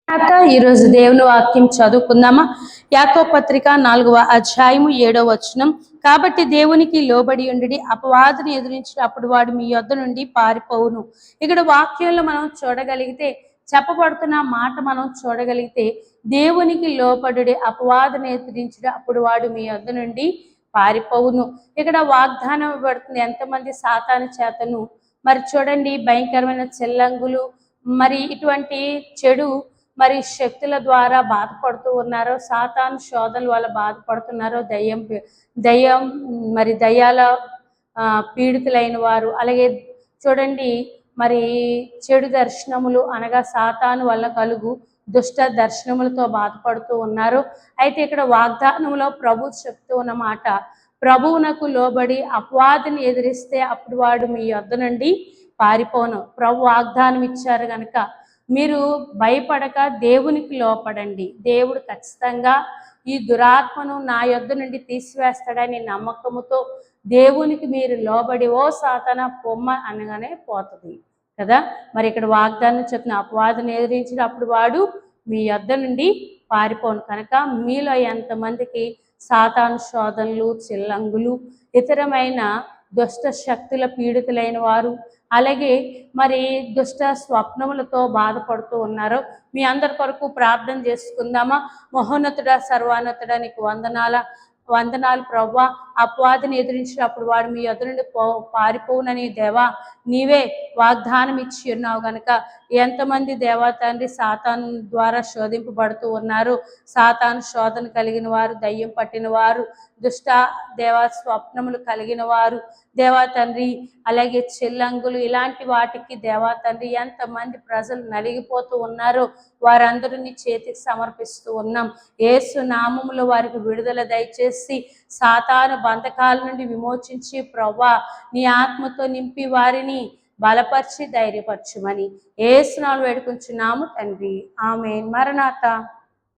ఈరోజు దేవుని వాక్యం చదువుకుందామా? యాకోబు పత్రిక 4వ అధ్యాయము 7వ వచనం. కాబట్టి దేవునికి లోబడి ఉండి అపవాదిని ఎదిరించిన అప్పుడు వాడు మీ యొద్ద నుండి పారిపోవును. ఇక్కడ వాక్యంలో మనం చూడగలిగితే, చెప్పబడుతున్న మాట మనం చూడగలిగితే, దేవునికి లోబడి అపవాదిని ఎదిరించిన అప్పుడు వాడు మీ యొద్ద నుండి పారిపోవును. ఇక్కడ వాగ్దానం ఇవ్వబడుతుంది. ఎంతమంది సాతాను చేతను మరి చూడండి, భయంకరమైన చెల్లంగులు మరి ఇటువంటి చెడు మరి శక్తుల ద్వారా బాధపడుతూ ఉన్నారో, సాతాను శోధనల వల్ల బాధపడుతున్నారో, దయ్యం మరి దయ్యాల పీడితులైన వారు, అలాగే చూడండి మరి చెడు దర్శనములు అనగా సాతాను వల్ల కలుగు దుష్ట దర్శనములతో బాధపడుతూ ఉన్నారు. అయితే ఇక్కడ వాగ్దానంలో ప్రభు చెప్తూ ఉన్నమాట, ప్రభువునకు లోబడి అపవాదిని ఎదిరిస్తే అప్పుడు వాడు మీ యొద్ద నుండి పారిపోను. ప్రభు వాగ్దానం ఇచ్చారు కనుక మీరు భయపడక దేవునికి లోపడండి. దేవుడు ఖచ్చితంగా ఈ దురాత్మను నా యొద్ద నుండి తీసివేస్తాడని నమ్మకముతో దేవునికి మీరు లోబడి ఓ సాతానా పొమ్మ అనగానే పోతుంది కదా. మరి ఇక్కడ వాగ్దానం చెప్పిన అపవాదిని ఎదిరించిన అప్పుడు వాడు మీ యొద్ద నుండి పారిపోను. కనుక మీలో ఎంతమందికి సాతాను శోధనలు, చిల్లంగులు, ఇతరమైన దుష్ట శక్తుల పీడితులైన వారు, అలాగే మరి దుష్ట స్వప్నములతో బాధపడుతూ ఉన్నారో మీ అందరి కొరకు ప్రార్థన చేసుకుందామా? మహోన్నతుడా, సర్వాన్నతుడా, నీకు వందనాలు ప్రభువా. అపవాదిని ఎదిరించినప్పుడు వాడు మీ యొద్ద నుండి పారిపోవునని దేవా నీవే వాగ్దానం ఇచ్చి ఉన్నావు కనుక ఎంతమంది దేవా తండ్రి సాతాను ద్వారా శోధింపబడుతూ ఉన్నారు, సాతాను శోధన కలిగిన వారు, దయ్యం పట్టిన వారు, దుష్ట దేవా స్వప్నములు కలిగిన వారు దేవా తండ్రి, అలాగే చెల్లంగులు, ఇలాంటి వాటికి దేవా తండ్రి ఎంతమంది ప్రజలు నలిగిపోతూ ఉన్నారో వారందరినీ చేతికి సమర్పిస్తూ ఉన్నాం. యేసు నామములో వారికి విడుదల దయచేసి సాతాను బంధకాల నుండి విమోచించి ప్రభువా నీ ఆత్మతో నింపి వారిని బలపరిచి ధైర్యపరచుమని యేసు నామములో వేడుకొంచున్నాము తండ్రి. ఆమేన్. మరణాత.